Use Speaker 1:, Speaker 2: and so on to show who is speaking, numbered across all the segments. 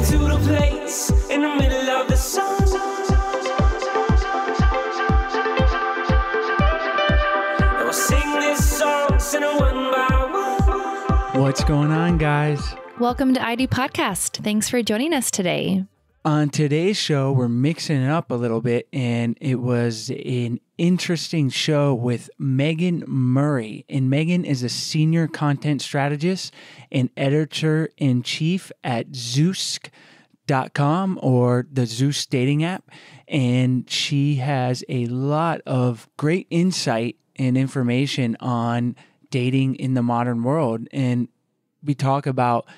Speaker 1: to the place in the middle of the sun. And we'll sing this song, sing it one by one.
Speaker 2: What's going on, guys?
Speaker 3: Welcome to I Do Podcast. Thanks for joining us today.
Speaker 2: On today's show, we're mixing it up a little bit, and it was an interesting show with Megan Murray. And Megan is a senior content strategist and editor-in-chief at Zoosk.com, or the Zoosk dating app. And she has a lot of great insight and information on dating in the modern world. And we talk about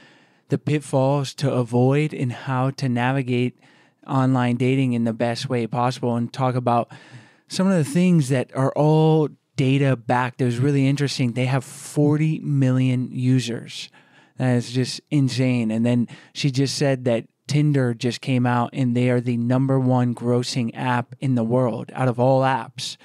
Speaker 2: the pitfalls to avoid and how to navigate online dating in the best way possible, and talk about some of the things that are all data backed. It was really interesting. They have 40 million users. That is just insane. And then she just said that Tinder just came out and they are the #1 grossing app in the world out of all apps.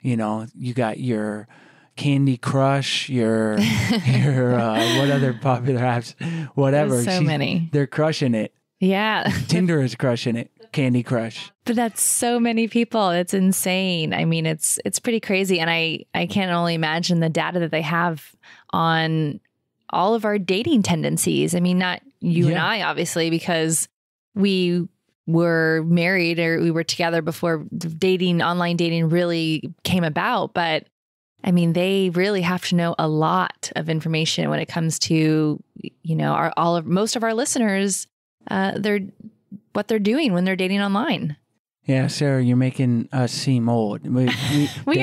Speaker 2: You know, you got your Candy Crush, your what other popular apps, whatever.
Speaker 3: There's so many.
Speaker 2: They're crushing it.
Speaker 3: Yeah.
Speaker 2: Tinder is crushing it. Candy Crush.
Speaker 3: But that's so many people. It's insane. I mean, it's pretty crazy. And I can't only imagine the data that they have on all of our dating tendencies. I mean, not you and I, obviously, because we were married or we were together before online dating really came about. But I mean, they really have to know a lot of information when it comes to, you know, most of our listeners, what they're doing when they're dating online.
Speaker 2: Yeah, Sarah, you're making us seem old. We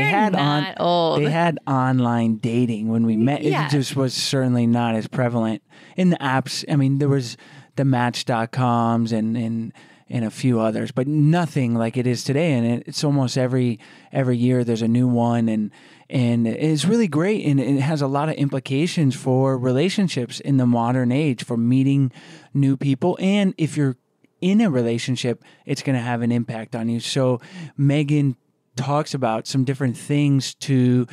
Speaker 3: are not old.
Speaker 2: They had online dating when we met.
Speaker 3: Yeah.
Speaker 2: It just was certainly not as prevalent in the apps. I mean, there was the Match.coms and a few others, but nothing like it is today. And it's almost every year there's a new one, and it's really great, and it has a lot of implications for relationships in the modern age, for meeting new people. And if you're in a relationship, it's going to have an impact on you. So Megan talks about some different things to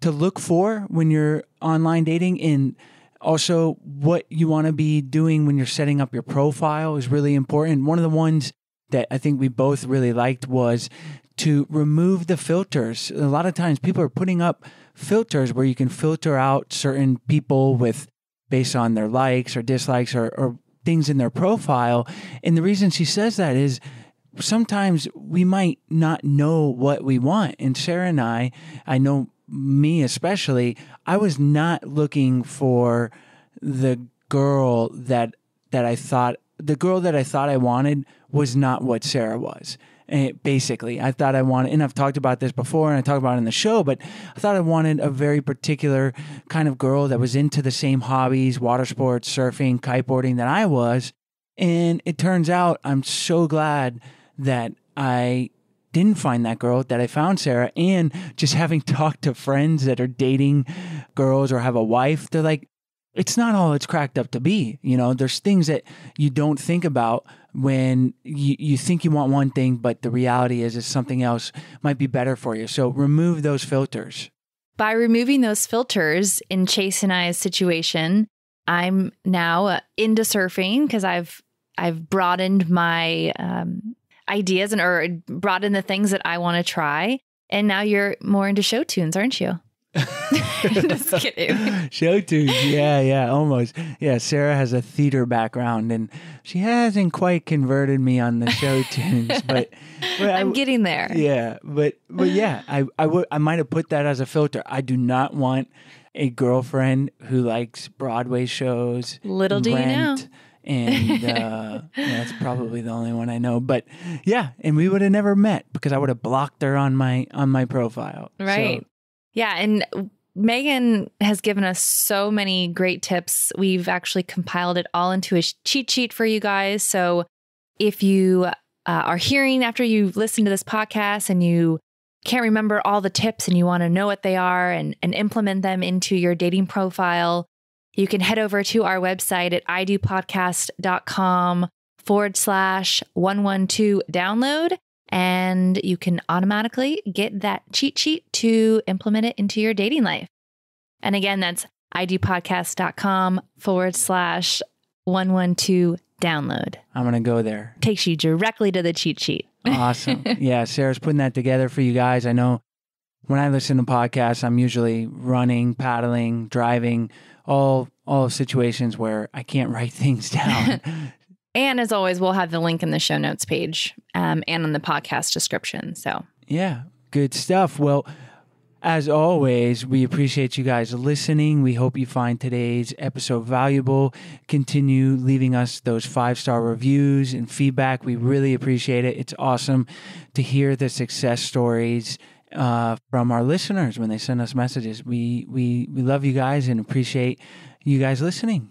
Speaker 2: look for when you're online dating, and also what you want to be doing when you're setting up your profile is really important. One of the ones that I think we both really liked was to remove the filters. A lot of times people are putting up filters where you can filter out certain people based on their likes or dislikes or things in their profile. And the reason she says that is sometimes we might not know what we want. And Sarah and I know me especially, I was not looking for the girl that I thought I wanted was not what Sarah was. And basically, I thought I wanted, and I've talked about this before and I talked about it in the show, but I thought I wanted a very particular kind of girl that was into the same hobbies, water sports, surfing, kiteboarding that I was. And it turns out I'm so glad that I didn't find that girl, that I found Sarah. And just having talked to friends that are dating girls or have a wife, they're like, it's not all it's cracked up to be. You know, there's things that you don't think about when you think you want one thing, but the reality is something else might be better for you. So remove those filters.
Speaker 3: By removing those filters in Chase and I's situation, I'm now into surfing because I've broadened my ideas or broadened the things that I want to try. And now you're more into show tunes, aren't you? Just kidding.
Speaker 2: Show tunes. Yeah, almost. Yeah, Sarah has a theater background and she hasn't quite converted me on the show tunes, but
Speaker 3: I'm getting there.
Speaker 2: Yeah, but yeah, I might have put that as a filter. I do not want a girlfriend who likes Broadway shows.
Speaker 3: Little do you know.
Speaker 2: And that's probably the only one I know. But yeah, and we would have never met because I would have blocked her on my profile.
Speaker 3: Right.
Speaker 2: So,
Speaker 3: yeah, and Megan has given us so many great tips. We've actually compiled it all into a cheat sheet for you guys. So if you are hearing after you listen to this podcast and you can't remember all the tips and you want to know what they are and implement them into your dating profile, you can head over to our website at idopodcast.com/112 download. And you can automatically get that cheat sheet to implement it into your dating life. And again, that's idopodcast.com/112 Download.
Speaker 2: I'm going to go there.
Speaker 3: Takes you directly to the cheat sheet.
Speaker 2: Awesome. Yeah, Sarah's putting that together for you guys. I know when I listen to podcasts, I'm usually running, paddling, driving, all situations where I can't write things down.
Speaker 3: And as always, we'll have the link in the show notes page and on the podcast description. So
Speaker 2: yeah, good stuff. Well, as always, we appreciate you guys listening. We hope you find today's episode valuable. Continue leaving us those 5-star reviews and feedback. We really appreciate it. It's awesome to hear the success stories from our listeners when they send us messages. We love you guys and appreciate you guys listening.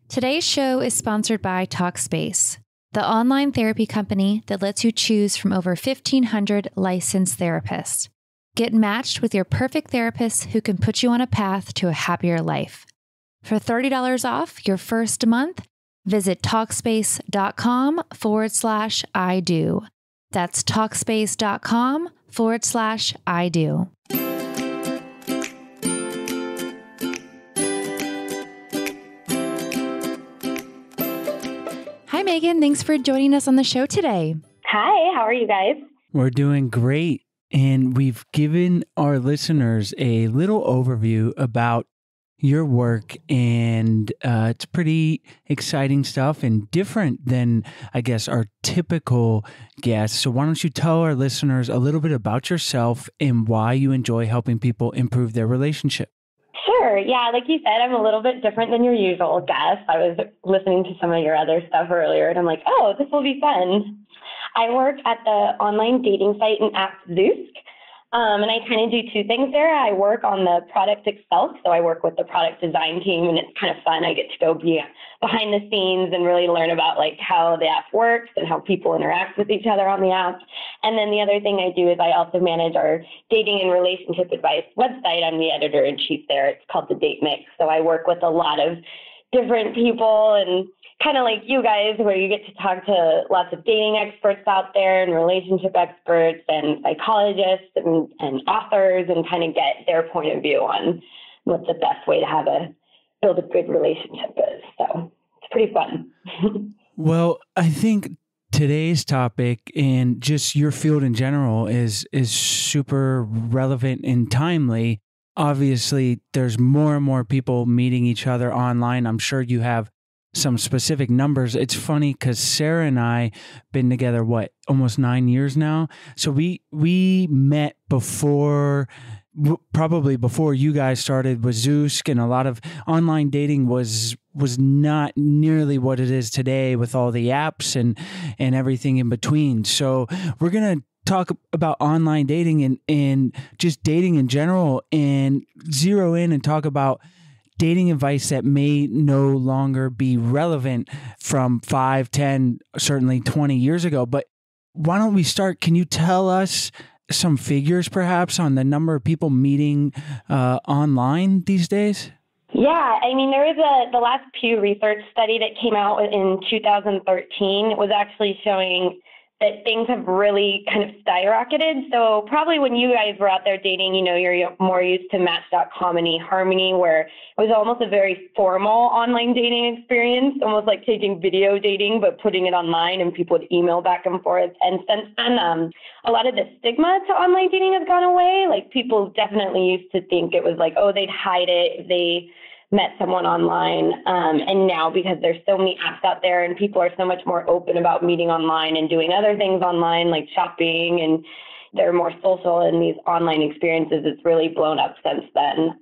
Speaker 3: Today's show is sponsored by Talkspace, the online therapy company that lets you choose from over 1,500 licensed therapists. Get matched with your perfect therapist who can put you on a path to a happier life. For $30 off your first month, visit Talkspace.com/I do. That's Talkspace.com/I do. Hi, Megan. Thanks for joining us on the show today.
Speaker 4: Hi, how are you guys?
Speaker 2: We're doing great. And we've given our listeners a little overview about your work, and it's pretty exciting stuff and different than, I guess, our typical guests. So why don't you tell our listeners a little bit about yourself and why you enjoy helping people improve their relationship?
Speaker 4: Sure. Yeah, like you said, I'm a little bit different than your usual guest. I was listening to some of your other stuff earlier, and I'm like, oh, this will be fun. I work at the online dating site and app Zoosk, and I kind of do two things there. I work on the product itself, so I work with the product design team, and it's kind of fun. I get to go be behind the scenes and really learn about like how the app works and how people interact with each other on the app. And then the other thing I do is I also manage our dating and relationship advice website. I'm the editor-in-chief there. It's called The Date Mix, so I work with a lot of different people and kind of like you guys, where you get to talk to lots of dating experts out there and relationship experts and psychologists and authors, and kind of get their point of view on what the best way to build a good relationship is. So it's pretty fun.
Speaker 2: Well, I think today's topic and just your field in general is super relevant and timely. Obviously, there's more and more people meeting each other online. I'm sure you have some specific numbers. It's funny because Sarah and I been together, almost 9 years now. So we met probably before you guys started with Zoosk, and a lot of online dating was not nearly what it is today with all the apps and everything in between. So we're going to talk about online dating and just dating in general, and zero in and talk about dating advice that may no longer be relevant from 5, 10, certainly 20 years ago. But why don't we start? Can you tell us some figures perhaps on the number of people meeting online these days?
Speaker 4: Yeah, I mean, there was the last Pew Research study that came out in 2013. It was actually showing that things have really kind of skyrocketed. So probably when you guys were out there dating, you're more used to Match.com and eHarmony, where it was almost a very formal online dating experience, almost like taking video dating, but putting it online, and people would email back and forth. And since then, a lot of the stigma to online dating has gone away. Like, people definitely used to think it was like, oh, they'd hide it if they met someone online. And now, because there's so many apps out there and people are so much more open about meeting online and doing other things online, like shopping, and they're more social in these online experiences, it's really blown up since then.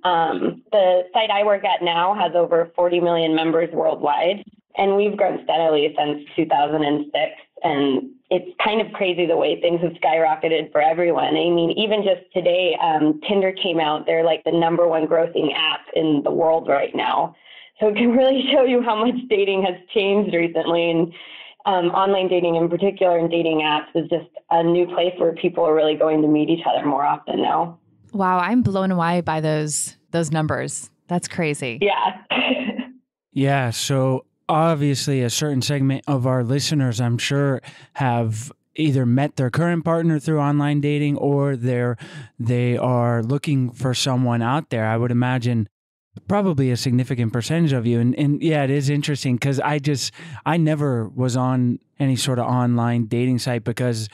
Speaker 4: The site I work at now has over 40 million members worldwide, and we've grown steadily since 2006. And it's kind of crazy the way things have skyrocketed for everyone. I mean, even just today, Tinder came out. They're like the number one grossing app in the world right now. So it can really show you how much dating has changed recently. And online dating in particular, and dating apps, is just a new place where people are really going to meet each other more often now.
Speaker 3: Wow, I'm blown away by those numbers. That's crazy.
Speaker 4: Yeah.
Speaker 2: Yeah, so obviously a certain segment of our listeners, I'm sure, have either met their current partner through online dating, or they are looking for someone out there. I would imagine probably a significant percentage of you. And yeah, it is interesting because I never was on any sort of online dating site because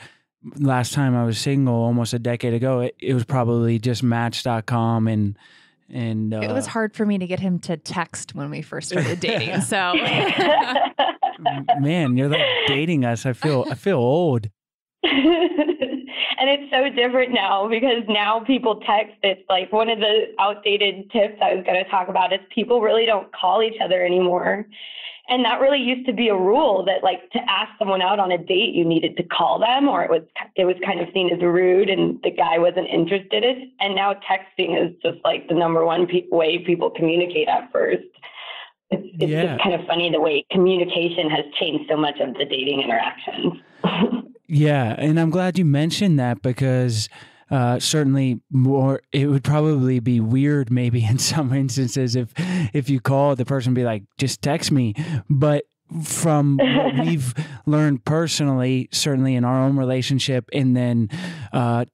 Speaker 2: last time I was single almost a decade ago, it was probably just Match.com and
Speaker 5: it was hard for me to get him to text when we first started dating. So
Speaker 2: man, you're like dating us. I feel old.
Speaker 4: And it's so different now because now people text. It's like one of the outdated tips I was going to talk about is people really don't call each other anymore. And that really used to be a rule that like to ask someone out on a date, you needed to call them or it was kind of seen as rude and the guy wasn't interested in. And now texting is just like the number one way people communicate at first. It's just kind of funny the way communication has changed so much of the dating interactions.
Speaker 2: Yeah, and I'm glad you mentioned that because certainly it would probably be weird maybe in some instances if you call the person and be like, just text me. But from what we've learned personally, certainly in our own relationship, and then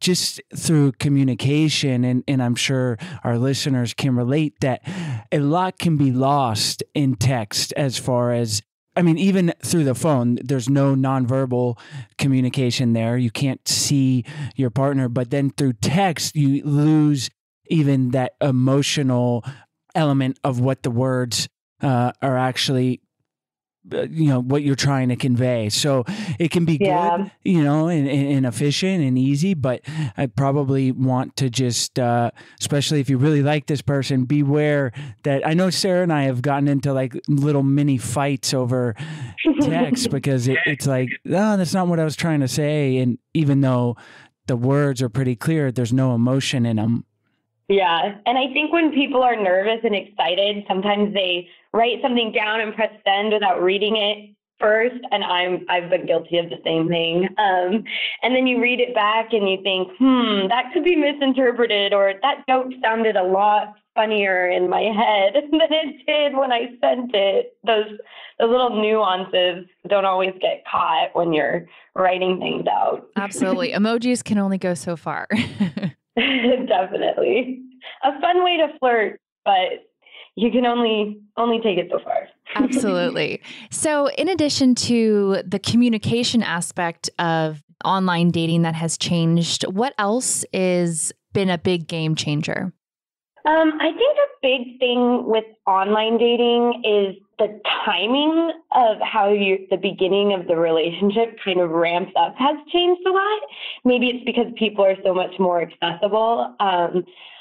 Speaker 2: just through communication, and I'm sure our listeners can relate that a lot can be lost in text as far as, I mean, even through the phone, there's no nonverbal communication there. You can't see your partner, but then through text, you lose even that emotional element of what the words are actually, what you're trying to convey. So it can be good, and efficient and easy, but I probably want to just, especially if you really like this person, beware that I know Sarah and I have gotten into like little mini fights over text because it's like, oh, that's not what I was trying to say. And even though the words are pretty clear, there's no emotion in them.
Speaker 4: Yeah. And I think when people are nervous and excited, sometimes they write something down and press send without reading it first. And I've been guilty of the same thing. And then you read it back and you think, that could be misinterpreted, or that joke sounded a lot funnier in my head than it did when I sent it. Those little nuances don't always get caught when you're writing things out.
Speaker 5: Absolutely. Emojis can only go so far.
Speaker 4: Definitely. A fun way to flirt, but you can only take it so far.
Speaker 5: Absolutely. So in addition to the communication aspect of online dating that has changed, what else has been a big game changer?
Speaker 4: I think a big thing with online dating is the timing of how the beginning of the relationship kind of ramps up has changed a lot. Maybe it's because people are so much more accessible.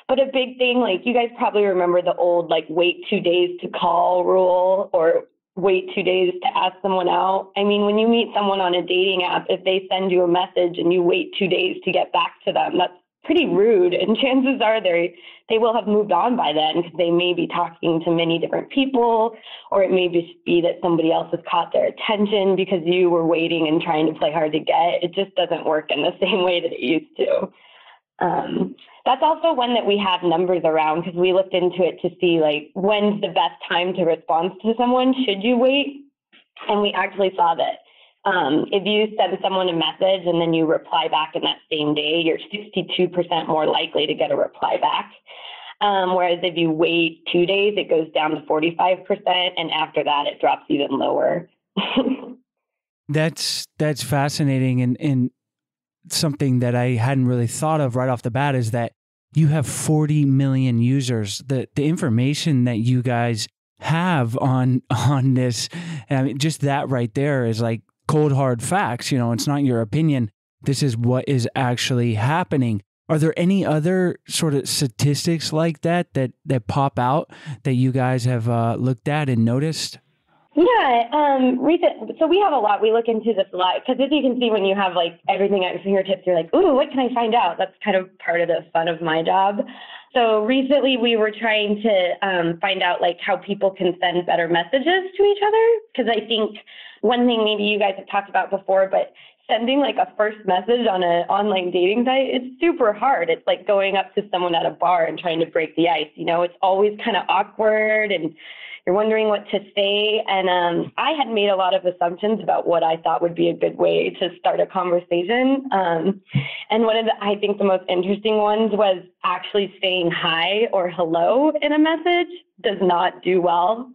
Speaker 4: But a big thing, like you guys probably remember the old, like, wait 2 days to call rule, or wait 2 days to ask someone out. I mean, when you meet someone on a dating app, if they send you a message and you wait 2 days to get back to them, that's pretty rude. And chances are they will have moved on by then because they may be talking to many different people, or it may just be that somebody else has caught their attention because you were waiting and trying to play hard to get. It just doesn't work in the same way that it used to. That's also one that we have numbers around because we looked into it to see, like, when's the best time to respond to someone? Should you wait? And we actually saw that if you send someone a message and then you reply back in that same day, you're 62% more likely to get a reply back. Whereas if you wait 2 days, it goes down to 45%. And after that, it drops even lower.
Speaker 2: That's fascinating. And something that I hadn't really thought of right off the bat is that you have 40 million users. The information that you guys have on this, I mean, just that right there is like cold hard facts. It's not your opinion. This is what is actually happening. Are there any other sort of statistics like that pop out that you guys have looked at and noticed?
Speaker 4: Yeah, so we have a lot. We look into this a lot because, as you can see, when you have like everything at your fingertips, you're like, ooh, what can I find out? That's kind of part of the fun of my job. So recently we were trying to find out like how people can send better messages to each other, because I think one thing maybe you guys have talked about before, but sending like a first message on an online dating site, it's super hard. It's like going up to someone at a bar and trying to break the ice. It's always kind of awkward, and you're wondering what to say. And I had made a lot of assumptions about what I thought would be a good way to start a conversation. And one of I think the most interesting ones was actually saying hi or hello in a message does not do well.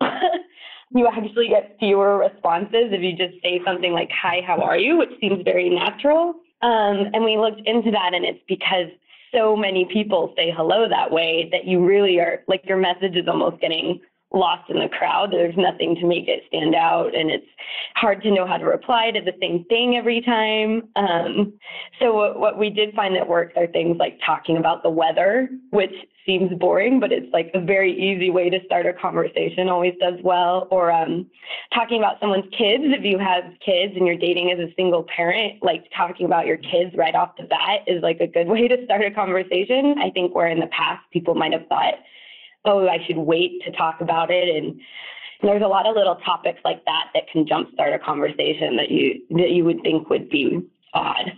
Speaker 4: You actually get fewer responses if you just say something like, hi, how are you? Which seems very natural. And we looked into that, and it's because so many people say hello that way that you really are, like, your message is almost getting lost in the crowd. There's nothing to make it stand out, and it's hard to know how to reply to the same thing every time. So what we did find that works are things like talking about the weather, which seems boring, but it's like a very easy way to start a conversation, always does well. Or talking about someone's kids. If you have kids and you're dating as a single parent, like talking about your kids right off the bat is like a good way to start a conversation. I think where in the past people might have thought, oh, I should wait to talk about it. And there's a lot of little topics like that that can jumpstart a conversation that you would think would be odd.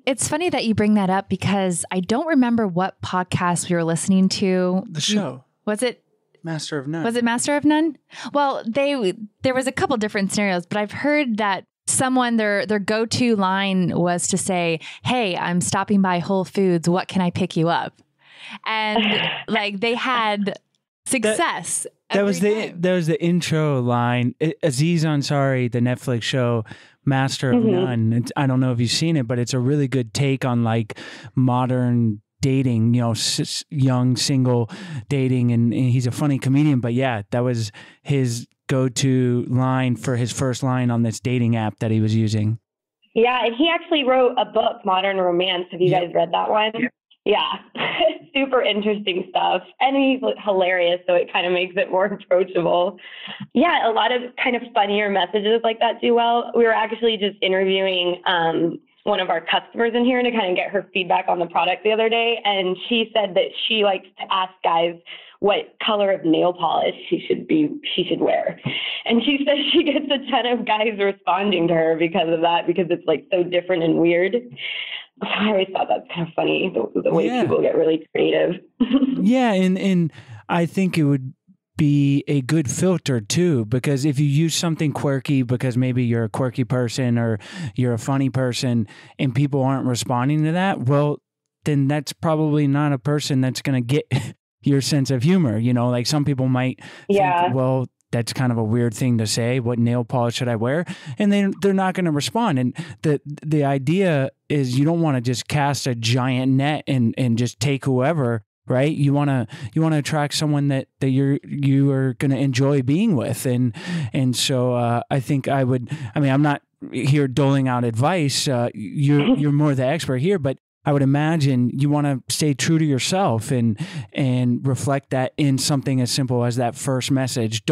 Speaker 5: It's funny that you bring that up because I don't remember what podcast we were listening to.
Speaker 2: The show.
Speaker 5: Was it
Speaker 2: Master of None?
Speaker 5: Was it Master of None? Well, there was a couple different scenarios, but I've heard that someone, their go-to line was to say, hey, I'm stopping by Whole Foods. What can I pick you up? And like they had success.
Speaker 2: That was the intro line. Aziz Ansari, the Netflix show Master of None. I don't know if you've seen it, but it's a really good take on like modern dating, young single dating, and he's a funny comedian. But yeah, that was his go-to line for his first line on this dating app that he was using.
Speaker 4: Yeah, and he actually wrote a book, Modern Romance. Have you guys read that one? Yeah, super interesting stuff. And he's hilarious, so it kind of makes it more approachable. Yeah, a lot of kind of funnier messages like that do well. We were actually just interviewing one of our customers in here to kind of get her feedback on the product the other day. And she said that she likes to ask guys what color of nail polish she should wear. And she says she gets a ton of guys responding to her because of that, because it's like so different and weird. I always thought that's kind of funny, the way people get really creative.
Speaker 2: Yeah, and I think it would be a good filter too, because if you use something quirky because maybe you're a quirky person or you're a funny person and people aren't responding to that, well, then that's probably not a person that's going to get your sense of humor. Like some people might think, well, that's kind of a weird thing to say. What nail polish should I wear? And then they're not going to respond. And the idea is you don't want to just cast a giant net and just take whoever, right? You want to attract someone that you are going to enjoy being with. And so I think I'm not here doling out advice. You're more the expert here, but I would imagine you want to stay true to yourself and reflect that in something as simple as that first message.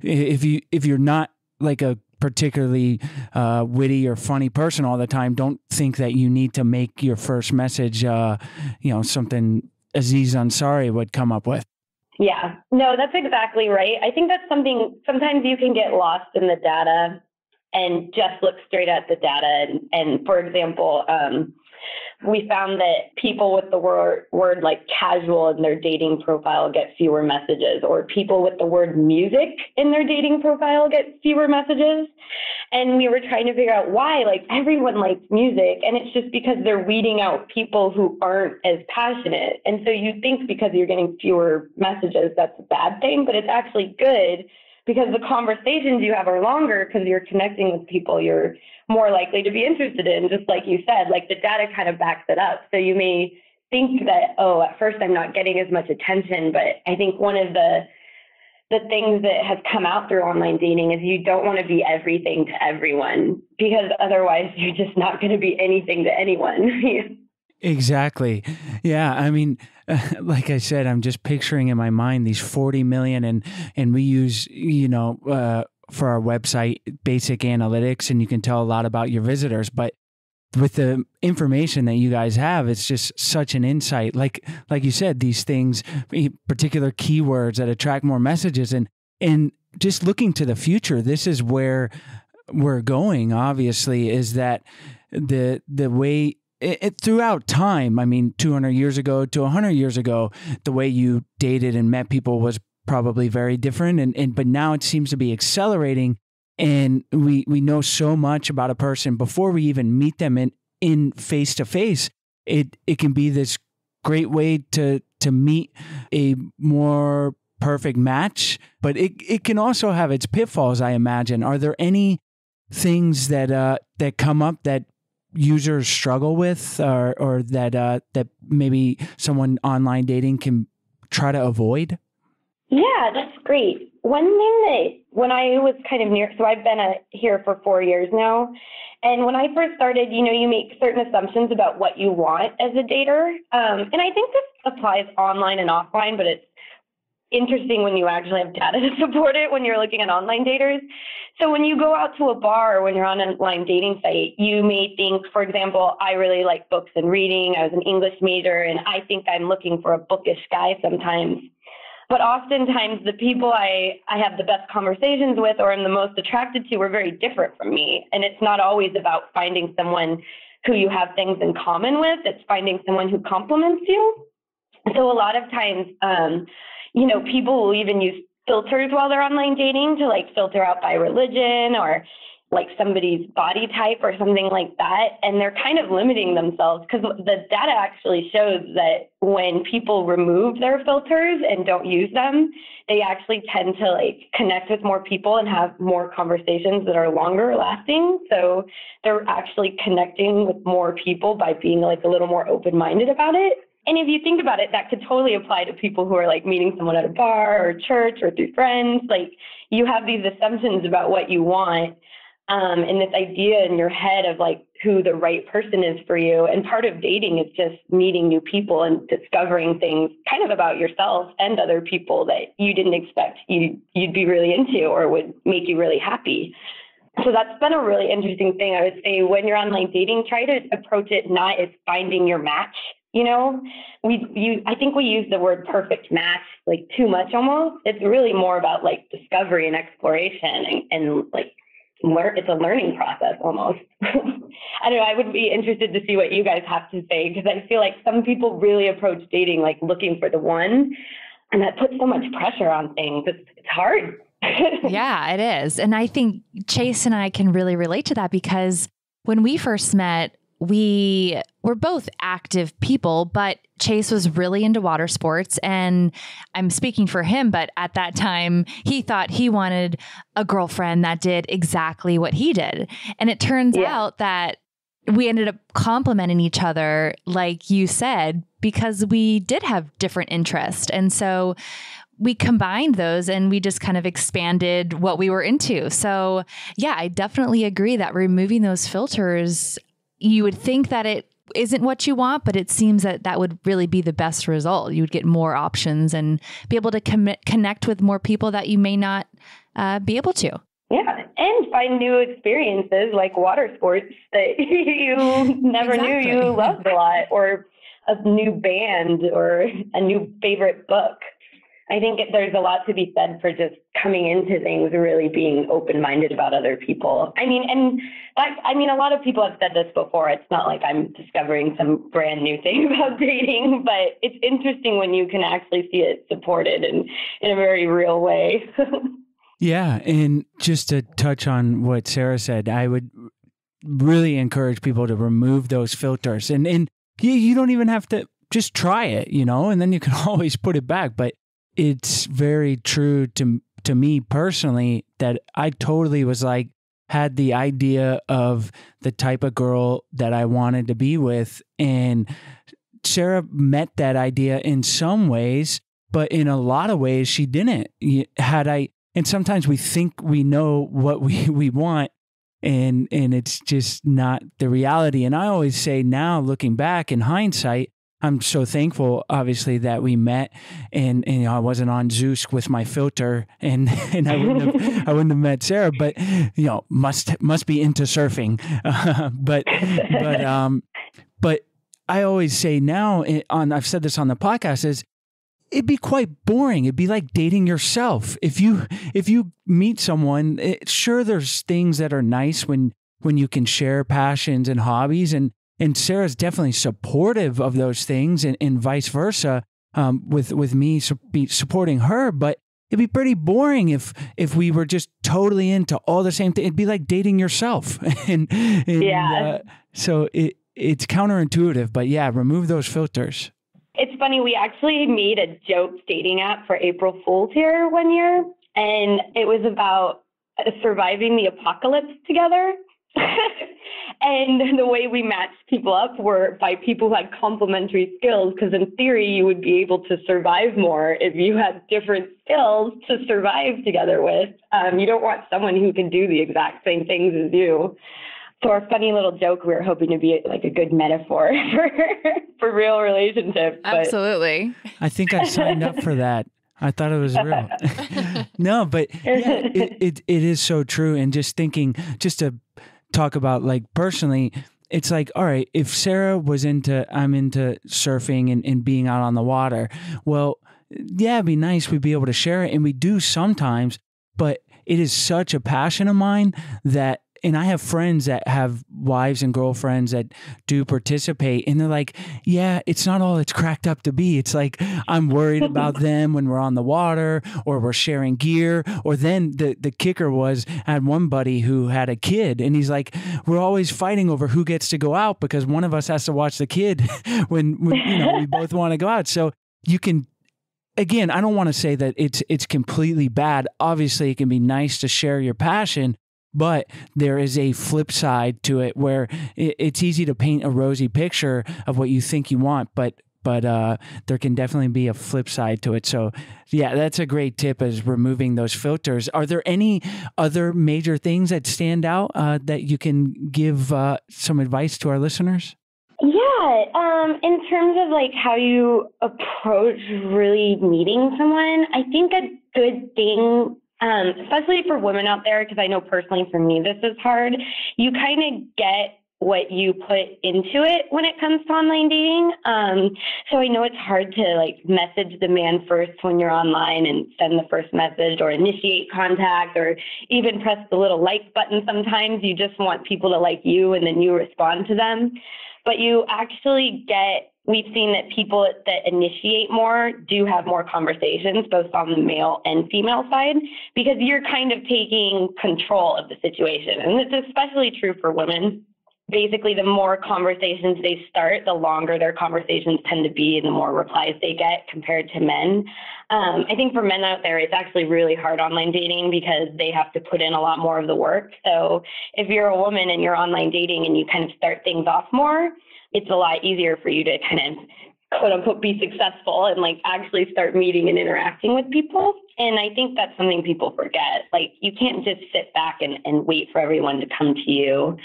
Speaker 2: If you're not like a particularly witty or funny person all the time, don't think that you need to make your first message something Aziz Ansari would come up with.
Speaker 4: Yeah, no, that's exactly right. I think that's something, sometimes you can get lost in the data and just look straight at the data. And for example, we found that people with the word like casual in their dating profile get fewer messages, or people with the word music in their dating profile get fewer messages. And we were trying to figure out why. Like, everyone likes music, and it's just because they're weeding out people who aren't as passionate. And so you think because you're getting fewer messages, that's a bad thing, but it's actually good because the conversations you have are longer because you're connecting with people you're more likely to be interested in, just like you said. Like, the data kind of backs it up. So you may think that, oh, at first I'm not getting as much attention, but I think one of the things that has come out through online dating is you don't want to be everything to everyone, because otherwise you're just not going to be anything to anyone.
Speaker 2: Exactly. Yeah. I mean, like I said, I'm just picturing in my mind these 40 million and we use, for our website, basic analytics, and you can tell a lot about your visitors, but with the information that you guys have, it's just such an insight. Like you said, these things, particular keywords that attract more messages, and just looking to the future, this is where we're going, obviously, is that the way throughout time, I mean, 200 years ago to 100 years ago, the way you dated and met people was probably very different, but now it seems to be accelerating, and we know so much about a person before we even meet them in face to face. It can be this great way to meet a more perfect match, but it can also have its pitfalls, I imagine. Are there any things that come up that users struggle with, or that maybe someone online dating can try to avoid?
Speaker 4: Yeah, that's great. One thing that when I was kind of so I've been here for 4 years now, and when I first started, you make certain assumptions about what you want as a dater, and I think this applies online and offline, but it's interesting when you actually have data to support it when you're looking at online daters. So when you go out to a bar or when you're on an online dating site, you may think, for example, I really like books and reading. I was an English major, and I think I'm looking for a bookish guy sometimes. But oftentimes the people I have the best conversations with or am the most attracted to are very different from me. And it's not always about finding someone who you have things in common with. It's finding someone who complements you. So a lot of times, people will even use filters while they're online dating to filter out by religion or somebody's body type or something like that. And they're kind of limiting themselves because the data actually shows that when people remove their filters and don't use them, they actually tend to connect with more people and have more conversations that are longer lasting. So they're actually connecting with more people by being a little more open-minded about it. And if you think about it, that could totally apply to people who are meeting someone at a bar or church or through friends. You have these assumptions about what you want, and this idea in your head of who the right person is for you. And part of dating is just meeting new people and discovering things kind of about yourself and other people that you didn't expect you'd be really into or would make you really happy. So that's been a really interesting thing. I would say when you're online dating, try to approach it not as finding your match. I think we use the word perfect match too much almost. It's really more about discovery and exploration and it's a learning process almost. I don't know. I would be interested to see what you guys have to say, because I feel like some people really approach dating looking for the one, and that puts so much pressure on things. It's hard.
Speaker 5: Yeah, it is. And I think Chase and I can really relate to that, because when we first met, we were both active people, but Chase was really into water sports, and I'm speaking for him, but at that time he thought he wanted a girlfriend that did exactly what he did. And it turns out that we ended up complementing each other, like you said, because we did have different interests. And so we combined those and we just kind of expanded what we were into. So yeah, I definitely agree that removing those filters, you would think that it isn't what you want, but it seems that would really be the best result. You would get more options and be able to connect with more people that you may not be able to.
Speaker 4: Yeah, and find new experiences like water sports that you never knew you loved a lot, or a new band or a new favorite book. I think there's a lot to be said for just coming into things really being open-minded about other people. A lot of people have said this before. It's not like I'm discovering some brand new thing about dating, but it's interesting when you can actually see it supported in a very real way.
Speaker 2: Yeah. And just to touch on what Sarah said, I would really encourage people to remove those filters. And you don't even have to just try it, and then you can always put it back. But it's very true to me personally that I totally was had the idea of the type of girl that I wanted to be with. And Sarah met that idea in some ways, but in a lot of ways she didn't. And sometimes we think we know what we want, and it's just not the reality. And I always say now, looking back in hindsight, I'm so thankful, obviously, that we met, and I wasn't on Zoosk with my filter, and I wouldn't have met Sarah. But must be into surfing. But I always say now, I've said this on the podcast, is it'd be quite boring. It'd be like dating yourself. If you meet someone, sure, there's things that are nice when you can share passions and hobbies, and Sarah's definitely supportive of those things, and vice versa, with me supporting her. But it'd be pretty boring if we were just totally into all the same thing. It'd be like dating yourself. So it's counterintuitive, but yeah, remove those filters.
Speaker 4: It's funny, we actually made a joke dating app for April Fool's here one year, and it was about surviving the apocalypse together. And the way we matched people up were by people who had complementary skills, because in theory, you would be able to survive more if you had different skills to survive together with. You don't want someone who can do the exact same things as you. So our funny little joke, we were hoping to be like a good metaphor for real relationships.
Speaker 5: Absolutely.
Speaker 2: I think I signed up for that. I thought it was real. No, but yeah, it is so true. And just thinking, just to talk about like personally, it's like, all right, if Sarah was I'm into surfing and being out on the water, well, yeah, it'd be nice we'd be able to share it. And we do sometimes, but it is such a passion of mine that, and I have friends that have wives and girlfriends that do participate, and they're like, yeah, it's not all it's cracked up to be. It's like, I'm worried about them when we're on the water or we're sharing gear. Or then the kicker was, I had one buddy who had a kid, and he's like, we're always fighting over who gets to go out because one of us has to watch the kid when we both want to go out. So you can, again, I don't want to say that it's completely bad. Obviously, it can be nice to share your passion, but there is a flip side to it where it's easy to paint a rosy picture of what you think you want, but there can definitely be a flip side to it. So yeah, that's a great tip, is removing those filters. Are there any other major things that stand out that you can give some advice to our listeners?
Speaker 4: Yeah, in terms of like how you approach really meeting someone, I think a good thing, especially for women out there, because I know personally for me this is hard, you kind of get what you put into it when it comes to online dating. So I know it's hard to like message the man first when you're online and send the first message or initiate contact or even press the little like button. Sometimes you just want people to like you and then you respond to them. But you actually we've seen that people that initiate more do have more conversations, both on the male and female side, because you're kind of taking control of the situation. And it's especially true for women. Basically, the more conversations they start, the longer their conversations tend to be and the more replies they get compared to men. I think for men out there, it's actually really hard online dating because they have to put in a lot more of the work. So if you're a woman and you're online dating and you kind of start things off more, it's a lot easier for you to kind of quote unquote be successful and like actually start meeting and interacting with people. And I think that's something people forget. Like you can't just sit back and wait for everyone to come to you.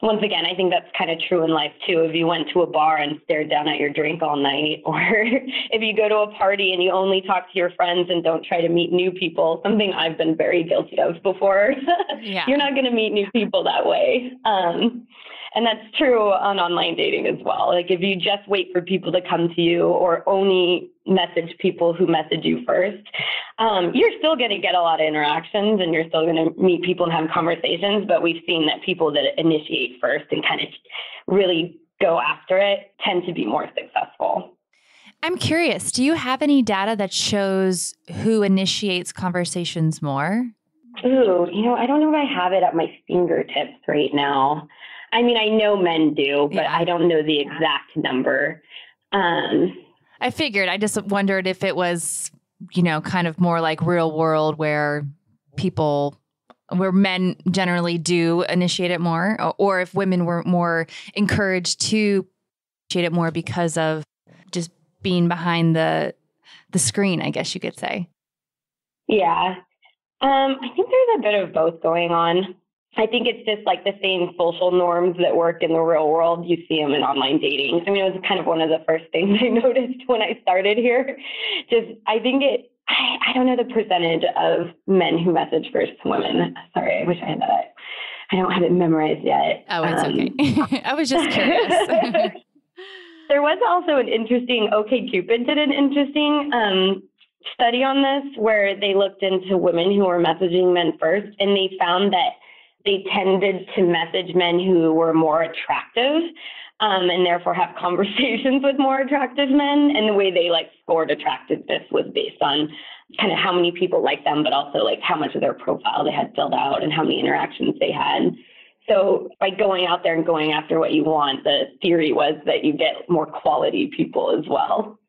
Speaker 4: Once again, I think that's kind of true in life too. If you went to a bar and stared down at your drink all night, or if you go to a party and you only talk to your friends and don't try to meet new people, something I've been very guilty of before.
Speaker 5: Yeah.
Speaker 4: You're not going to meet new people that way. And that's true on online dating as well. Like if you just wait for people to come to you or only message people who message you first, you're still going to get a lot of interactions and you're still going to meet people and have conversations. But we've seen that people that initiate first and kind of really go after it tend to be more successful.
Speaker 5: I'm curious, do you have any data that shows who initiates conversations more?
Speaker 4: Ooh, I don't know if I have it at my fingertips right now. I mean, I know men do, but I don't know the exact number.
Speaker 5: I figured. I just wondered if it was, kind of more like real world where men generally do initiate it more, or if women were more encouraged to initiate it more because of just being behind the screen, I guess you could say.
Speaker 4: Yeah. I think there's a bit of both going on. I think it's just like the same social norms that work in the real world. You see them in online dating. I mean, it was kind of one of the first things I noticed when I started here. I don't know the percentage of men who message first to women. Sorry, I wish I had that. I don't have it memorized yet.
Speaker 5: Oh, it's okay. I was just curious.
Speaker 4: There was also an interesting, OkCupid did an interesting study on this where they looked into women who were messaging men first, and they found that they tended to message men who were more attractive, and therefore have conversations with more attractive men. And the way they like scored attractiveness was based on kind of how many people liked them, but also like how much of their profile they had filled out and how many interactions they had. So by going out there and going after what you want, the theory was that you get more quality people as well.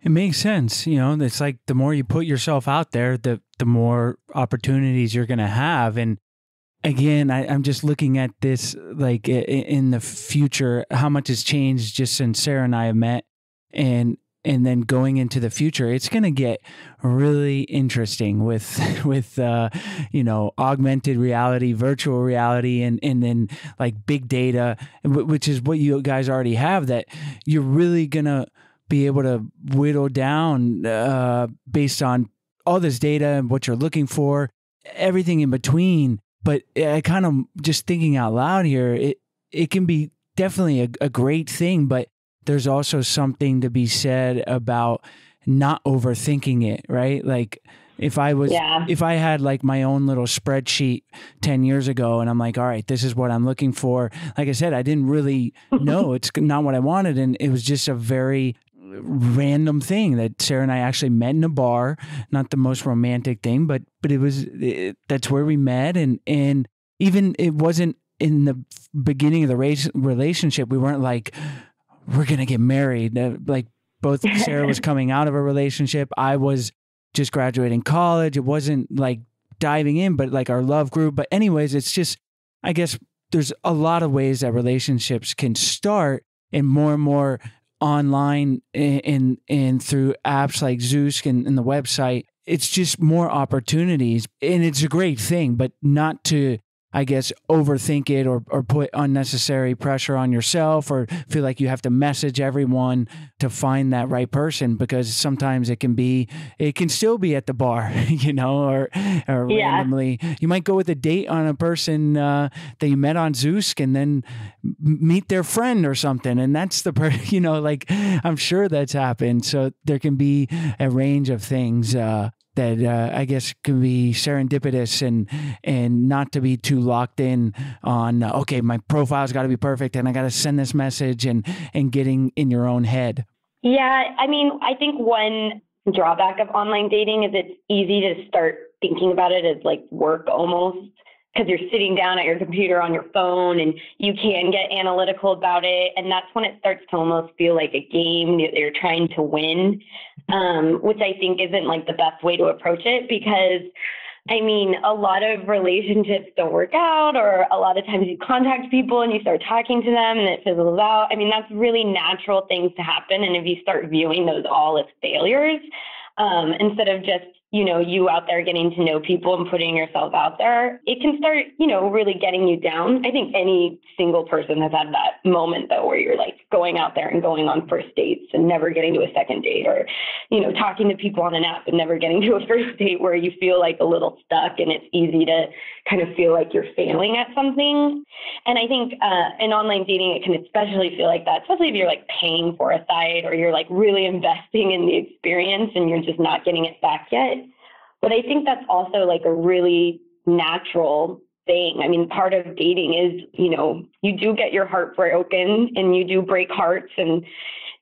Speaker 2: It makes sense. You know, it's like the more you put yourself out there, the more opportunities you're going to have. And again, I'm just looking at this like in the future, how much has changed just since Sarah and I have met, and then going into the future, it's going to get really interesting with you know, augmented reality, virtual reality, and then like big data, which is what you guys already have, that you're really going to be able to whittle down based on all this data and what you're looking for, everything in between. But I kind of just thinking out loud here, it can be definitely a great thing, but there's also something to be said about not overthinking it, right? Like if I had like my own little spreadsheet 10 years ago and I'm like, all right, this is what I'm looking for. Like I said, I didn't really know it's not what I wanted. And it was just a very random thing that Sarah and I actually met in a bar, not the most romantic thing, but that's where we met. And even it wasn't in the beginning of the relationship. We weren't like, we're going to get married. Like both Sarah was coming out of a relationship. I was just graduating college. It wasn't like diving in, but like our love grew. But anyways, it's just, I guess there's a lot of ways that relationships can start, and more online and through apps like Zoosk and the website. It's just more opportunities, and it's a great thing, but not to, I guess, overthink it or put unnecessary pressure on yourself or feel like you have to message everyone to find that right person, because sometimes it can still be at the bar, you know, or randomly. You might go with a date on a person that you met on Zoosk and then meet their friend or something. And that's you know, like I'm sure that's happened. So there can be a range of things that I guess can be serendipitous and not to be too locked in on, okay, my profile's got to be perfect and I got to send this message and getting in your own head.
Speaker 4: Yeah, I mean, I think one drawback of online dating is it's easy to start thinking about it as like work almost, because you're sitting down at your computer on your phone and you can get analytical about it. And that's when it starts to almost feel like a game that you're trying to win, which I think isn't like the best way to approach it, because I mean, a lot of relationships don't work out, or a lot of times you contact people and you start talking to them and it fizzles out. I mean, that's really natural things to happen. And if you start viewing those all as failures, instead of just, you know, you out there getting to know people and putting yourself out there, it can start, you know, really getting you down. I think any single person has had that moment, though, where you're like going out there and going on first dates and never getting to a second date, or, you know, talking to people on an app and never getting to a first date, where you feel like a little stuck and it's easy to kind of feel like you're failing at something. And I think in online dating, it can especially feel like that, especially if you're like paying for a site or you're like really investing in the experience and you're just not getting it back yet. But I think that's also like a really natural thing. I mean, part of dating is, you know, you do get your heart broken and you do break hearts, and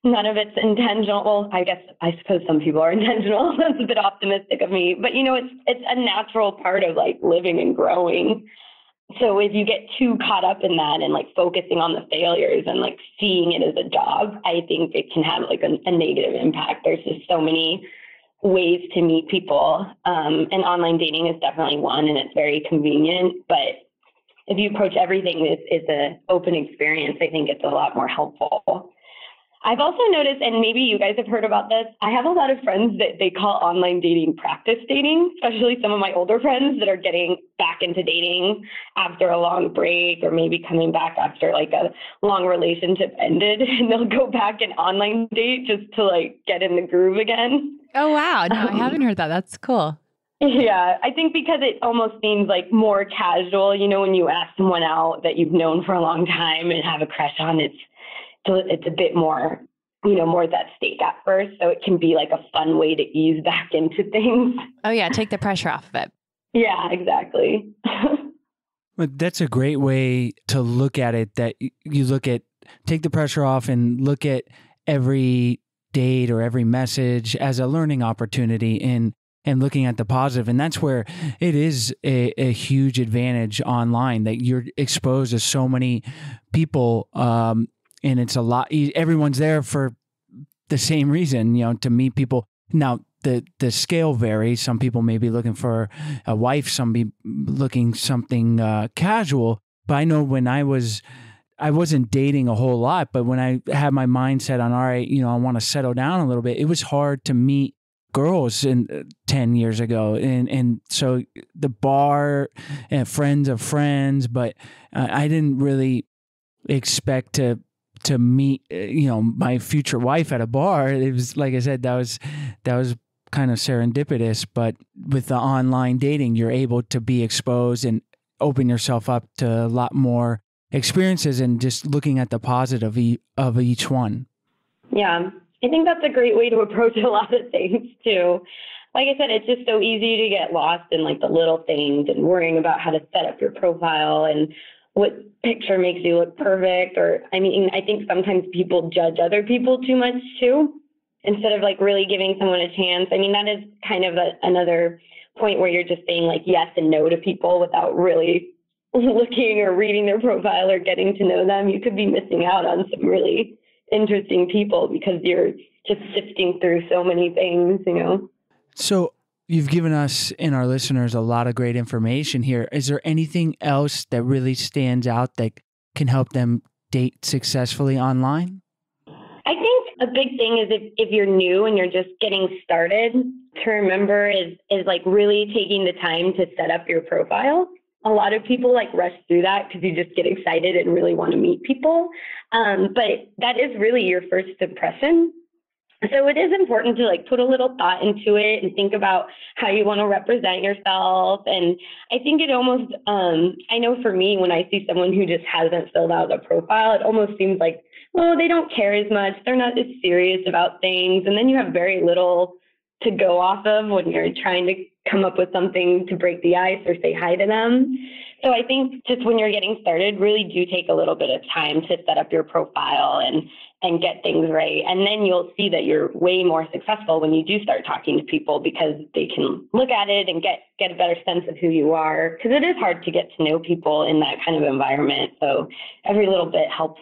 Speaker 4: none of it's intentional. Well, I suppose some people are intentional. That's a bit optimistic of me, but you know, it's a natural part of like living and growing. So if you get too caught up in that and like focusing on the failures and like seeing it as a job, I think it can have like a negative impact. There's just so many ways to meet people. And online dating is definitely one, and it's very convenient. But if you approach everything as an open experience, I think it's a lot more helpful. I've also noticed, and maybe you guys have heard about this, I have a lot of friends that they call online dating practice dating, especially some of my older friends that are getting back into dating after a long break, or maybe coming back after like a long relationship ended, and they'll go back and online date just to like get in the groove again.
Speaker 5: Oh, wow. No, I haven't heard that. That's cool.
Speaker 4: Yeah, I think because it almost seems like more casual, you know, when you ask someone out that you've known for a long time and have a crush on, it's a bit more, you know, more that stake at first. So it can be like a fun way to ease back into things.
Speaker 5: Oh, yeah. Take the pressure off of it.
Speaker 4: Yeah, exactly.
Speaker 2: But that's a great way to look at it, that you look at, take the pressure off and look at every date or every message as a learning opportunity and looking at the positive. And that's where it is a huge advantage online, that you're exposed to so many people. And it's a lot, everyone's there for the same reason, to meet people. Now, the scale varies. Some people may be looking for a wife, some be looking something casual. But I know when I wasn't dating a whole lot, but when I had my mindset on, all right, I want to settle down a little bit, it was hard to meet girls 10 years ago. And so the bar and friends of friends, but I didn't really expect to meet, my future wife at a bar. It was, like I said, that was kind of serendipitous. But with the online dating, you're able to be exposed and open yourself up to a lot more experiences and just looking at the positive of each one.
Speaker 4: Yeah, I think that's a great way to approach a lot of things too. Like I said, it's just so easy to get lost in like the little things and worrying about how to set up your profile and what picture makes you look perfect. Or, I think sometimes people judge other people too much too, instead of like really giving someone a chance. That is kind of another point where you're just saying like yes and no to people without really looking or reading their profile or getting to know them. You could be missing out on some really interesting people because you're just sifting through so many things,
Speaker 2: So you've given us and our listeners a lot of great information here. Is there anything else that really stands out that can help them date successfully online?
Speaker 4: I think a big thing is if you're new and you're just getting started, to remember is like really taking the time to set up your profile. A lot of people like rush through that because you just get excited and really want to meet people. But that is really your first impression. So it is important to like put a little thought into it and think about how you want to represent yourself. And I think it almost, I know for me, when I see someone who just hasn't filled out a profile, it almost seems like, well, they don't care as much. They're not as serious about things. And then you have very little to go off of when you're trying to come up with something to break the ice or say hi to them. So I think just when you're getting started, really do take a little bit of time to set up your profile and get things right. And then you'll see that you're way more successful when you do start talking to people, because they can look at it and get a better sense of who you are. Because it is hard to get to know people in that kind of environment. So every little bit helps.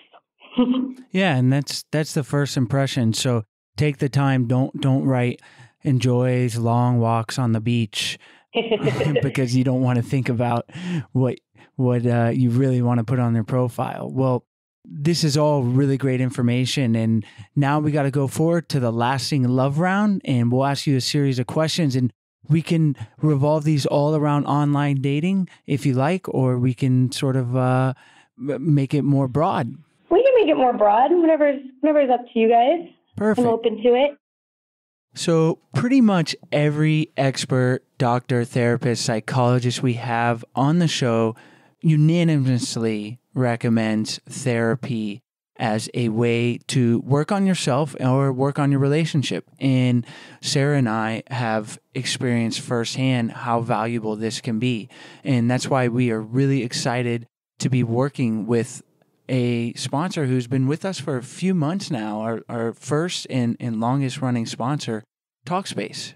Speaker 2: Yeah, and that's the first impression. So take the time. Don't write enjoys long walks on the beach because you don't want to think about what you really want to put on their profile. Well, this is all really great information, and now we got to go forward to the lasting love round, and we'll ask you a series of questions, and we can revolve these all around online dating if you like, or we can sort of make it more broad.
Speaker 4: We can make it more broad. Whatever's up to you guys.
Speaker 2: Perfect.
Speaker 4: I'm open to it.
Speaker 2: So pretty much every expert, doctor, therapist, psychologist we have on the show unanimously recommends therapy as a way to work on yourself or work on your relationship. And Sarah and I have experienced firsthand how valuable this can be. And that's why we are really excited to be working with a sponsor who's been with us for a few months now, our first and longest running sponsor, Talkspace.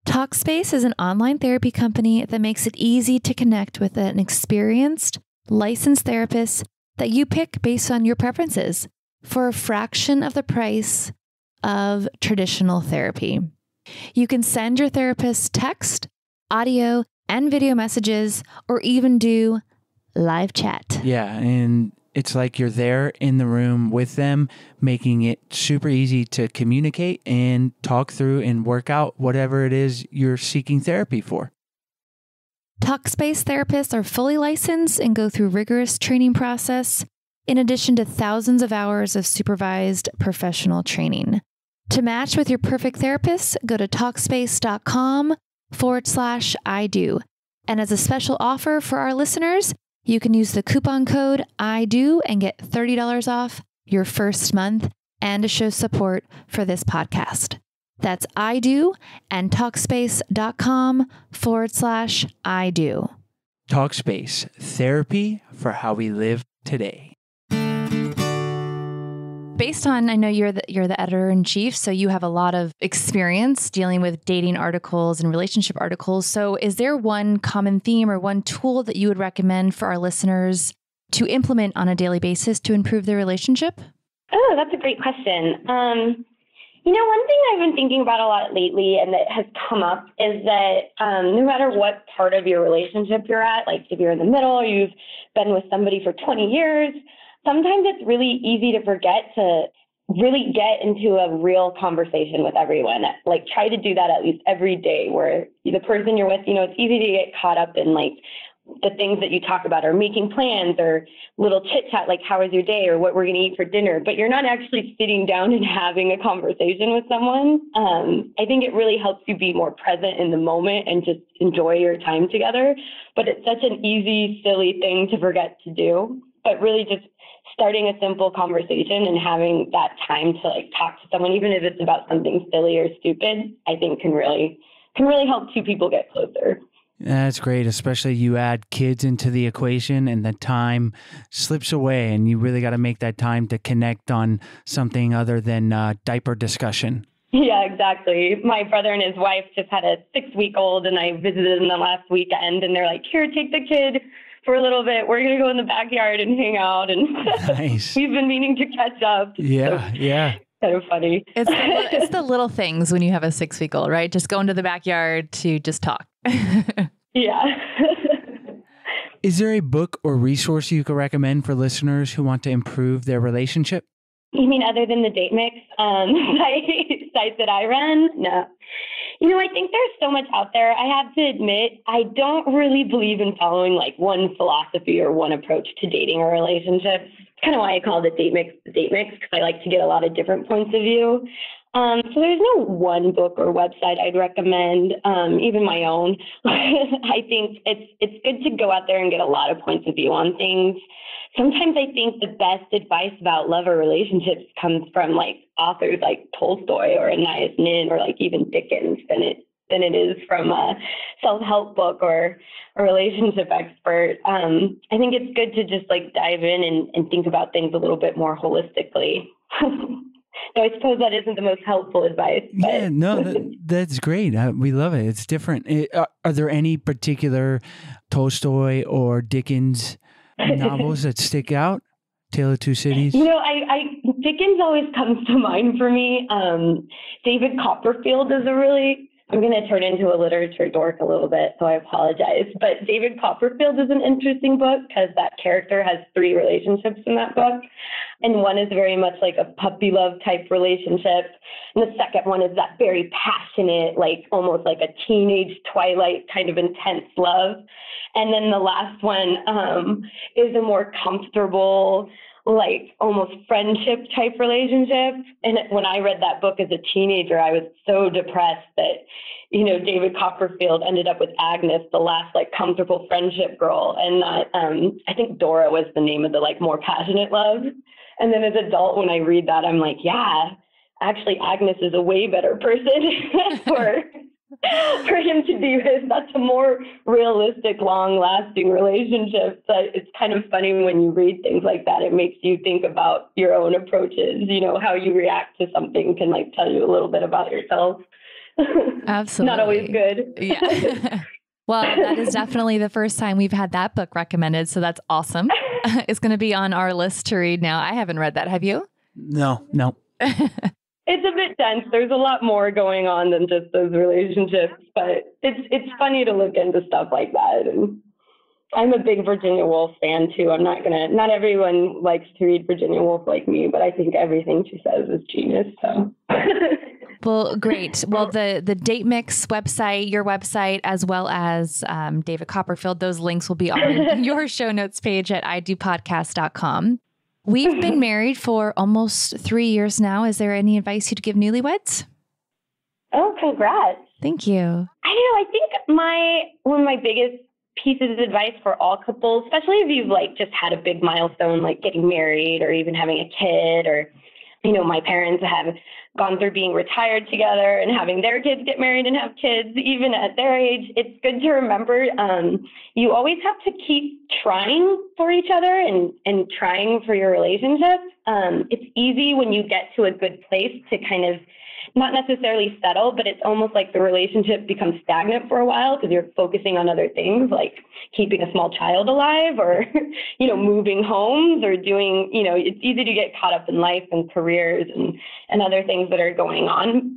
Speaker 5: Talkspace is an online therapy company that makes it easy to connect with an experienced, licensed therapist that you pick based on your preferences for a fraction of the price of traditional therapy. You can send your therapist text, audio, and video messages, or even do live chat.
Speaker 2: Yeah, and it's like you're there in the room with them, making it super easy to communicate and talk through and work out whatever it is you're seeking therapy for.
Speaker 5: Talkspace therapists are fully licensed and go through rigorous training process, in addition to thousands of hours of supervised professional training. To match with your perfect therapist, go to Talkspace.com/IDO. And as a special offer for our listeners, you can use the coupon code IDO and get $30 off your first month and to show support for this podcast. That's IDO and Talkspace.com/IDO.
Speaker 2: Talkspace, therapy for how we live today.
Speaker 5: Based on, I know you're the editor-in-chief, so you have a lot of experience dealing with dating articles and relationship articles. So is there one common theme or one tool that you would recommend for our listeners to implement on a daily basis to improve their relationship?
Speaker 4: Oh, that's a great question. One thing I've been thinking about a lot lately and that has come up is that no matter what part of your relationship you're at, like if you're in the middle or you've been with somebody for 20 years, sometimes it's really easy to forget to really get into a real conversation with everyone. Like try to do that at least every day where the person you're with, it's easy to get caught up in like the things that you talk about or making plans or little chit chat, like how was your day or what we're going to eat for dinner, but you're not actually sitting down and having a conversation with someone. I think it really helps you be more present in the moment and just enjoy your time together. But it's such an easy, silly thing to forget to do. But really just starting a simple conversation and having that time to like talk to someone, even if it's about something silly or stupid, I think can really help two people get closer.
Speaker 2: That's great, especially you add kids into the equation and the time slips away and you really got to make that time to connect on something other than diaper discussion.
Speaker 4: Yeah, exactly. My brother and his wife just had a 6-week-old and I visited them the last weekend and they're like, here, take the kid for a little bit. We're going to go in the backyard and hang out. And
Speaker 2: nice.
Speaker 4: We've been meaning to catch up.
Speaker 2: Yeah, yeah.
Speaker 4: Kind of funny.
Speaker 5: It's the little things when you have a 6-week-old, right? Just go into the backyard to just talk.
Speaker 4: Yeah.
Speaker 2: Is there a book or resource you could recommend for listeners who want to improve their relationship?
Speaker 4: You mean other than the Date Mix site that I run? No. I think there's so much out there. I have to admit, I don't really believe in following like one philosophy or one approach to dating or relationships. It's kind of why I call the Date Mix, because I like to get a lot of different points of view. So there's no one book or website I'd recommend, even my own. I think it's good to go out there and get a lot of points of view on things. Sometimes I think the best advice about love or relationships comes from like authors like Tolstoy or Anais Nin or like even Dickens than it is from a self-help book or a relationship expert. I think it's good to just like dive in and think about things a little bit more holistically. So I suppose that isn't the most helpful advice. But.
Speaker 2: Yeah, no, that's great. We love it. It's different. Are there any particular Tolstoy or Dickens novels that stick out? Tale of Two Cities?
Speaker 4: Dickens always comes to mind for me. David Copperfield is I'm going to turn into a literature dork a little bit, so I apologize. But David Copperfield is an interesting book because that character has 3 relationships in that book. And one is very much like a puppy love type relationship. And the second one is that very passionate, like almost like a teenage Twilight kind of intense love. And then the last one is a more comfortable, like almost friendship type relationship. And when I read that book as a teenager, I was so depressed that, David Copperfield ended up with Agnes, the last like comfortable friendship girl. And I think Dora was the name of the like more passionate love. And then as an adult, when I read that, I'm like, yeah, actually Agnes is a way better person for him to be with. That's a more realistic, long-lasting relationship. But it's kind of funny when you read things like that. It makes you think about your own approaches. How you react to something can like tell you a little bit about yourself.
Speaker 5: Absolutely.
Speaker 4: Not always good.
Speaker 5: Yeah. Well, that is definitely the first time we've had that book recommended. So that's awesome. It's going to be on our list to read now. I haven't read that. Have you?
Speaker 2: No.
Speaker 4: It's a bit dense. There's a lot more going on than just those relationships, but it's funny to look into stuff like that. And I'm a big Virginia Woolf fan too. Not everyone likes to read Virginia Woolf like me, but I think everything she says is genius. So.
Speaker 5: Well, great. Well, the Date Mix website, your website, as well as David Copperfield, those links will be on your show notes page at idopodcast.com. We've been married for almost 3 years now. Is there any advice you'd give newlyweds?
Speaker 4: Oh, congrats.
Speaker 5: Thank you.
Speaker 4: I think one of my biggest pieces of advice for all couples, especially if you've like just had a big milestone, like getting married or even having a kid, or, my parents have gone through being retired together and having their kids get married and have kids, even at their age, it's good to remember you always have to keep trying for each other and trying for your relationship. It's easy when you get to a good place to kind of not necessarily settle, but it's almost like the relationship becomes stagnant for a while because you're focusing on other things like keeping a small child alive or, moving homes or doing, it's easy to get caught up in life and careers and other things that are going on.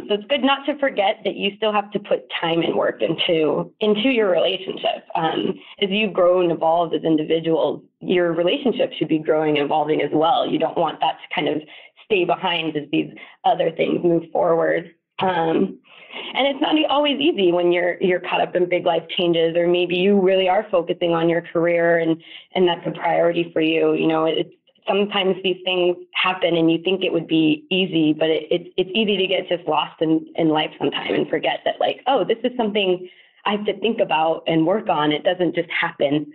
Speaker 4: So it's good not to forget that you still have to put time and work into your relationship. As you grow and evolve as individuals, your relationship should be growing and evolving as well. You don't want that to kind of stay behind as these other things move forward. And it's not always easy when you're caught up in big life changes, or maybe you really are focusing on your career and that's a priority for you. Sometimes these things happen and you think it would be easy, but it's easy to get just lost in life sometime and forget that this is something I have to think about and work on. It doesn't just happen.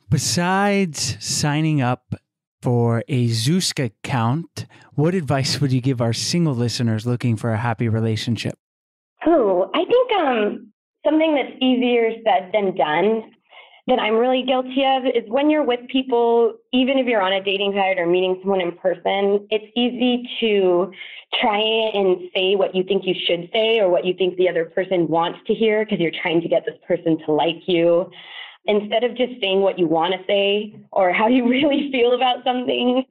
Speaker 2: Besides signing up for a Zoosk account, what advice would you give our single listeners looking for a happy relationship?
Speaker 4: Oh, I think something that's easier said than done that I'm really guilty of is when you're with people, even if you're on a dating site or meeting someone in person, it's easy to try and say what you think you should say or what you think the other person wants to hear because you're trying to get this person to like you. Instead of just saying what you want to say or how you really feel about something,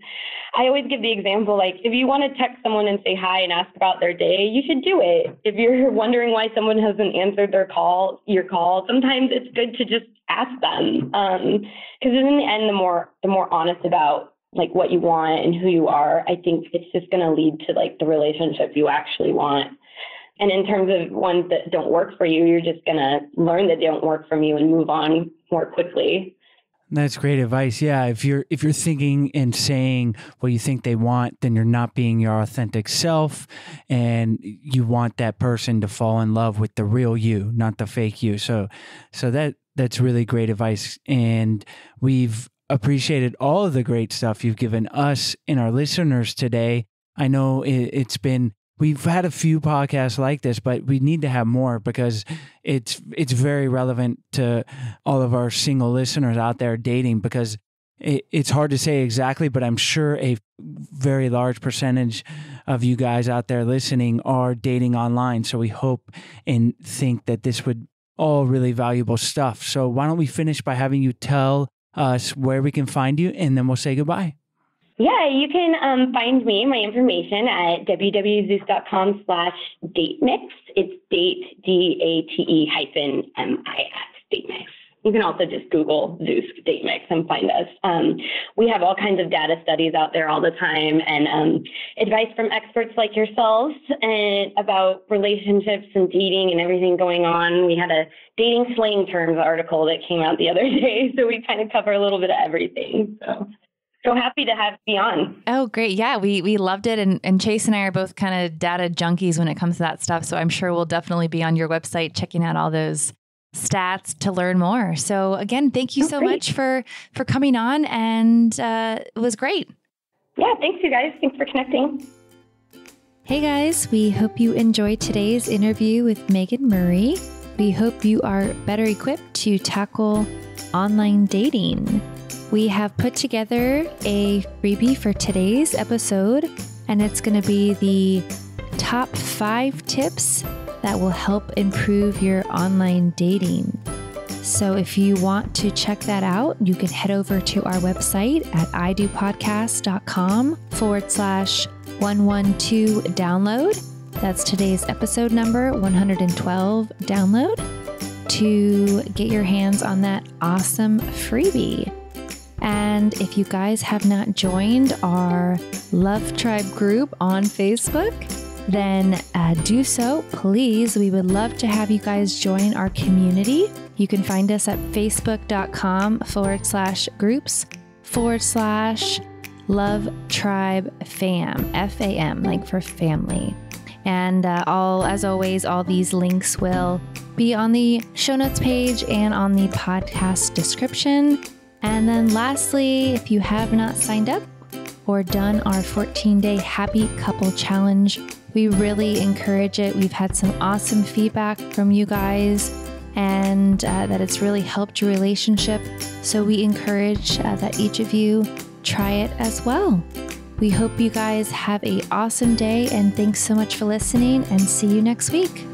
Speaker 4: I always give the example, if you want to text someone and say hi and ask about their day, you should do it. If you're wondering why someone hasn't answered your call, sometimes it's good to just ask them. Because in the end, the more honest about what you want and who you are, I think it's just going to lead to the relationship you actually want. And in terms of ones that don't work for you, you're just going to learn that they don't work for you and move on more quickly.
Speaker 2: That's great advice. Yeah, if you're thinking and saying what you think they want, then you're not being your authentic self, and you want that person to fall in love with the real you, not the fake you. So that's really great advice, and we've appreciated all of the great stuff you've given us and our listeners today. I know we've had a few podcasts like this, but we need to have more because it's very relevant to all of our single listeners out there dating, because it's hard to say exactly, but I'm sure a very large percentage of you guys out there listening are dating online. So we hope and think that this would all really valuable stuff. So why don't we finish by having you tell us where we can find you, and then we'll say goodbye.
Speaker 4: Yeah, you can find me, my information, at www.zoosk.com/datemix. It's date, DATE-MIX, datemix. You can also just Google Zoosk datemix and find us. We have all kinds of data studies out there all the time, and advice from experts like yourselves and about relationships and dating and everything going on. We had a dating slang terms article that came out the other day, so we kind of cover a little bit of everything. So happy to have you on.
Speaker 5: Oh, great. Yeah, we loved it. And Chase and I are both kind of data junkies when it comes to that stuff. So I'm sure we'll definitely be on your website checking out all those stats to learn more. So again, thank you so much for coming on. And it was great.
Speaker 4: Yeah, thanks you guys. Thanks for connecting.
Speaker 3: Hey guys, we hope you enjoyed today's interview with Megan Murray. We hope you are better equipped to tackle online dating. We have put together a freebie for today's episode, and it's going to be the top 5 tips that will help improve your online dating. So if you want to check that out, you can head over to our website at idopodcast.com/112download. That's today's episode number 112 download to get your hands on that awesome freebie. And if you guys have not joined our Love Tribe group on Facebook, then do so, please. We would love to have you guys join our community. You can find us at facebook.com/groups/Love Tribe Fam, FAM, like for family. And as always, all these links will be on the show notes page and on the podcast description. And then lastly, if you have not signed up, or done our 14-day happy couple challenge. We really encourage it. We've had some awesome feedback from you guys, and that it's really helped your relationship. So we encourage that each of you try it as well. We hope you guys have an awesome day, and thanks so much for listening, and see you next week.